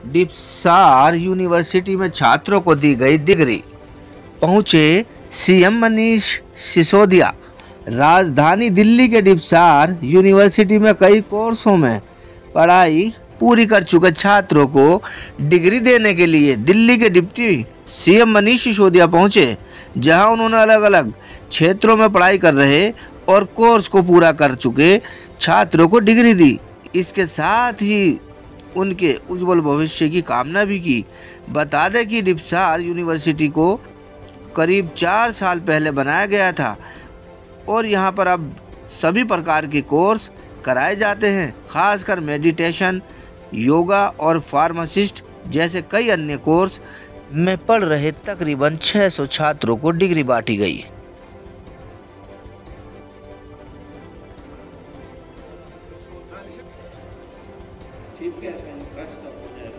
डिपसार university में छात्रों को दी गई डिग्री। पहुंचे सीएम मनीष सिसोदिया। राजधानी दिल्ली के डिपसार यूनिवर्सिटी में कई कोर्सों में पढ़ाई पूरी कर चुके छात्रों को डिग्री देने के लिए दिल्ली के डिप्टी सीएम मनीष सिसोदिया पहुंचे, जहां उन्होंने अलग अलग क्षेत्रों में पढ़ाई कर रहे और कोर्स को पूरा कर चुके छात्रों को डिग्री दी। इसके साथ ही उनके उज्जवल भविष्य की कामना भी की। बता दें कि डिपसार यूनिवर्सिटी को करीब 4 साल पहले बनाया गया था और यहाँ पर अब सभी प्रकार के कोर्स कराए जाते हैं, खासकर मेडिटेशन, योगा और फार्मासिस्ट जैसे कई अन्य कोर्स में पढ़ रहे तकरीबन 600 छात्रों को डिग्री बांटी गई। Chief guest and guest of honor,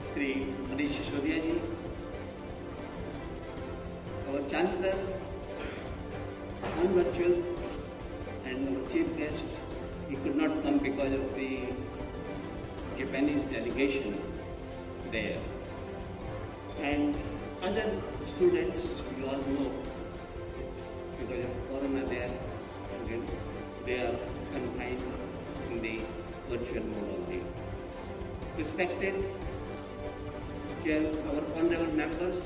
Shri Manish Sisodia ji, our Chancellor, non-virtual, and our chief guest. He could not come because of the Japanese delegation there. And other students, you all know, because of Corona they are confined in the virtual mode only. Respected Chair, our honorable members,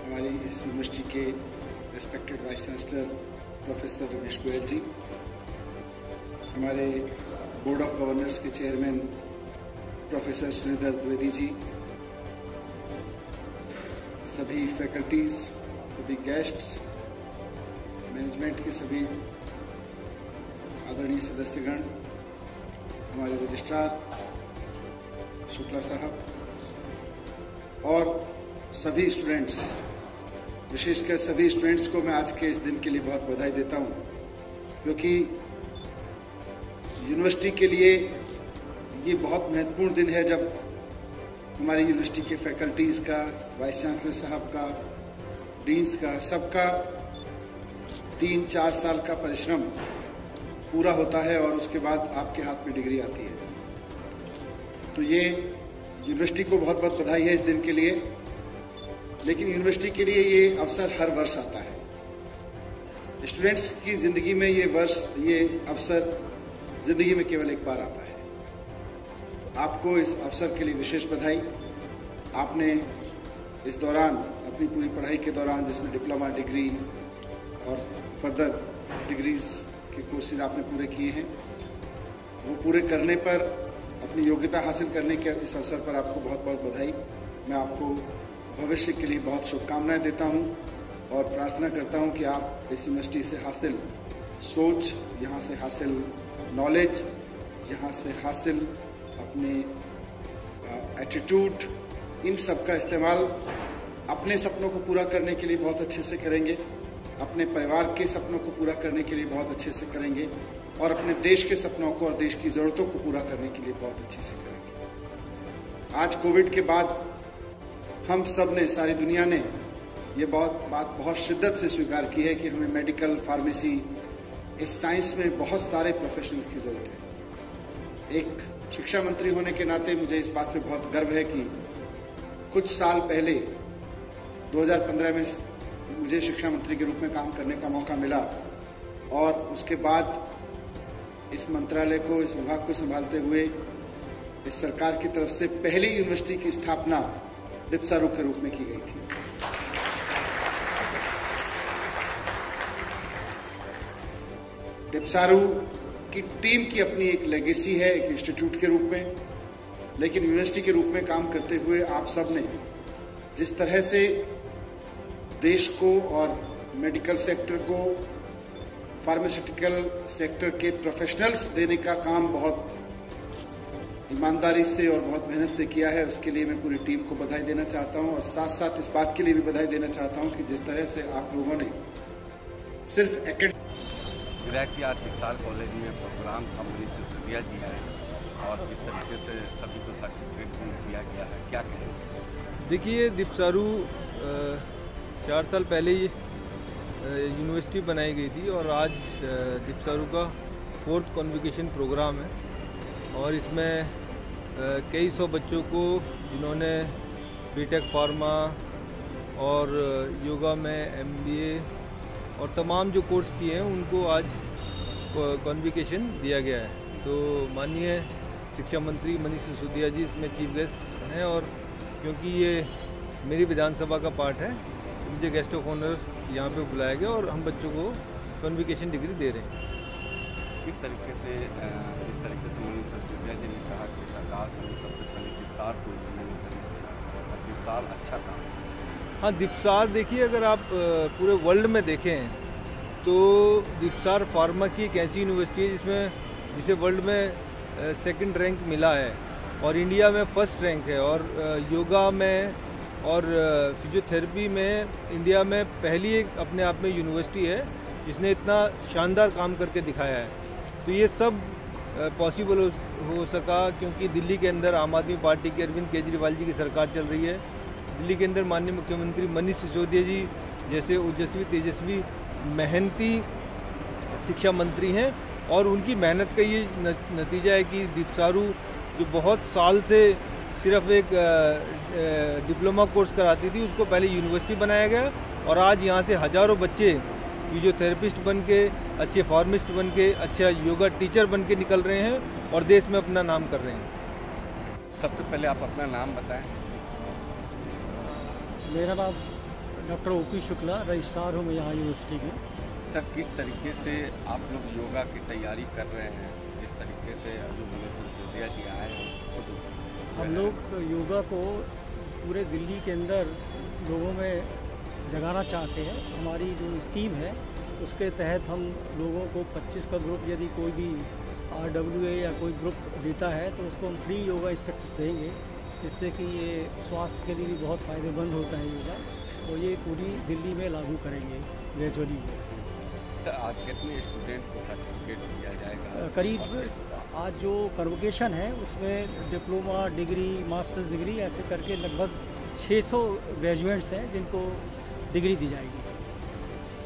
हमारी इस university के respected vice chancellor professor Ramesh Goyal ji, हमारे board of governors के chairman professor Shridhar Dwivedi ji, सभी faculties, सभी guests, management के सभी आदरणीय सदस्यगण, हमारे रजिस्ट्रार शुक्ला साहब और सभी स्टूडेंट्स, विशेषकर सभी स्टूडेंट्स को मैं आज के इस दिन के लिए बहुत बधाई देता हूं, क्योंकि यूनिवर्सिटी के लिए ये बहुत महत्वपूर्ण दिन है जब हमारी यूनिवर्सिटी के फैकल्टीज का, वाइस चांसलर साहब का, डीन्स का, सबका 3-4 साल का परिश्रम पूरा होता है और उसके बाद आपके हाथ में डिग्री आती है। तो ये यूनिवर्सिटी को बहुत बहुत बधाई है इस दिन के लिए। लेकिन यूनिवर्सिटी के लिए ये अवसर हर वर्ष आता है। स्टूडेंट्स की जिंदगी में ये अवसर जिंदगी में केवल एक बार आता है। तो आपको इस अवसर के लिए विशेष बधाई। आपने इस दौरान अपनी पूरी पढ़ाई के दौरान, जिसमें डिप्लोमा, डिग्री और फर्दर डिग्रीज के कोर्सेज आपने पूरे किए हैं, वो पूरे करने पर, अपनी योग्यता हासिल करने के इस अवसर पर आपको बहुत बहुत बधाई। मैं आपको भविष्य के लिए बहुत शुभकामनाएं देता हूं और प्रार्थना करता हूं कि आप इस यूनिवर्सिटी से हासिल सोच, यहाँ से हासिल नॉलेज, यहाँ से हासिल अपने एटीट्यूड, इन सब का इस्तेमाल अपने सपनों को पूरा करने के लिए बहुत अच्छे से करेंगे, अपने परिवार के सपनों को पूरा करने के लिए बहुत अच्छे से करेंगे और अपने देश के सपनों को और देश की ज़रूरतों को पूरा करने के लिए बहुत अच्छे से करेंगे। आज कोविड के बाद हम सब ने, सारी दुनिया ने ये बात बहुत शिद्दत से स्वीकार की है कि हमें मेडिकल, फार्मेसी, इस साइंस में बहुत सारे प्रोफेशनल्स की ज़रूरत है। एक शिक्षा मंत्री होने के नाते मुझे इस बात पे बहुत गर्व है कि कुछ साल पहले 2015 में मुझे शिक्षा मंत्री के रूप में काम करने का मौका मिला और उसके बाद इस मंत्रालय को, इस विभाग को संभालते हुए इस सरकार की तरफ से पहली यूनिवर्सिटी की स्थापना डिपसारू के रूप में की गई थी। डिपसारू की टीम की अपनी एक लेगेसी है, एक इंस्टीट्यूट के रूप में, लेकिन यूनिवर्सिटी के रूप में काम करते हुए आप सब ने जिस तरह से देश को और मेडिकल सेक्टर को, फार्मास्यूटिकल सेक्टर के प्रोफेशनल्स देने का काम बहुत ईमानदारी से और बहुत मेहनत से किया है, उसके लिए मैं पूरी टीम को बधाई देना चाहता हूं और साथ साथ इस बात के लिए भी बधाई देना चाहता हूं कि जिस तरह से आप लोगों ने सिर्फ गृह की आज डिपसार कॉलेज में प्रोग्राम था, मनीष सिसोदिया जी आए और जिस तरीके से सभी को सर्टिफिकेट दिया गया है, क्या कहेंगे? देखिए, डिपसारू 4 साल पहले ये यूनिवर्सिटी बनाई गई थी और आज डिपसारू का 4th कॉन्वोकेशन प्रोग्राम है और इसमें कई सौ बच्चों को जिन्होंने बीटेक फार्मा और योगा में MBA और तमाम जो कोर्स किए हैं उनको आज कॉन्वोकेशन दिया गया है। तो माननीय शिक्षा मंत्री मनीष सिसोदिया जी इसमें चीफ गेस्ट हैं और क्योंकि ये मेरी विधानसभा का पार्ट है तो मुझे गेस्ट ऑफ ऑनर यहाँ पे बुलाया गया और हम बच्चों को कॉन्वोकेशन डिग्री दे रहे हैं। किस तरीके से मनीष सिसोदिया जी ने कहा कि सरकार ने सबसे पहले दीपसार को दीपसार अच्छा था। हाँ, दीपसार देखिए, अगर आप पूरे वर्ल्ड में देखें तो दीपसार फार्मा की एक ऐसी यूनिवर्सिटी है जिसे वर्ल्ड में सेकंड रैंक मिला है और इंडिया में फर्स्ट रैंक है और योगा में और फिजियोथेरेपी में इंडिया में पहली एक अपने आप में यूनिवर्सिटी है जिसने इतना शानदार काम करके दिखाया है। तो ये सब पॉसिबल हो सका क्योंकि दिल्ली के अंदर आम आदमी पार्टी के अरविंद केजरीवाल जी की सरकार चल रही है। दिल्ली के अंदर माननीय मुख्यमंत्री मनीष सिसोदिया जी जैसे ओजस्वी तेजस्वी मेहनती शिक्षा मंत्री हैं और उनकी मेहनत का ये नतीजा है कि दीपसारू जो बहुत साल से सिर्फ एक डिप्लोमा कोर्स कराती थी उसको पहले यूनिवर्सिटी बनाया गया और आज यहाँ से हज़ारों बच्चे फिजियोथेरेपिस्ट बन के, अच्छे फार्मिस्ट बन के, अच्छा योगा टीचर बन के निकल रहे हैं और देश में अपना नाम कर रहे हैं। सबसे पहले आप अपना नाम बताएं। मेरा नाम डॉक्टर OP शुक्ला, रजिस्ट्रार हूँ मैं यहाँ यूनिवर्सिटी में। सर, किस तरीके से आप लोग योगा की तैयारी कर रहे हैं? जिस तरीके से अभी मनीष सिसोदिया जी आए हैं हम लोग योगा को पूरे दिल्ली के अंदर लोगों में जगाना चाहते हैं। हमारी जो स्कीम है उसके तहत हम लोगों को 25 का ग्रुप यदि कोई भी RWA या कोई ग्रुप देता है तो उसको हम फ्री योगा इंस्ट्रक्टर्स देंगे, जिससे कि ये स्वास्थ्य के लिए भी बहुत फ़ायदेमंद होता है योगा। तो ये पूरी दिल्ली में लागू करेंगे ग्रेजुअली। सर, आज कितने स्टूडेंट को सर्टिफिकेट दिया जाएगा? करीब आज जो कन्वोकेशन है उसमें डिप्लोमा डिग्री, मास्टर्स डिग्री ऐसे करके लगभग 600 ग्रेजुएट्स हैं जिनको डिग्री दी जाएगी।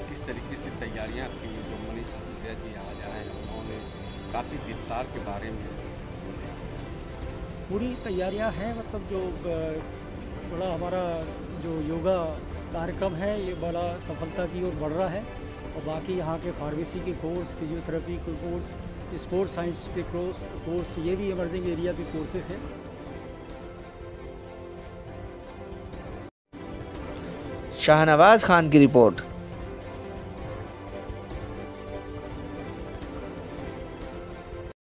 किस तरीके से तैयारियां थी? जो मनीष सिसोदिया जी आज आए हैं उन्होंने काफ़ी दीपसार के बारे में बोले। पूरी तैयारियां हैं, मतलब जो बड़ा हमारा जो योगा कार्यक्रम है ये बड़ा सफलता की ओर बढ़ रहा है और बाकी यहाँ के फार्मेसी के कोर्स, फिजियोथेरेपी के कोर्स, स्पोर्ट्स साइंस के कोर्स ये भी इमर्जिंग एरिया के कोर्सेज हैं। शाहनवाज खान की रिपोर्ट।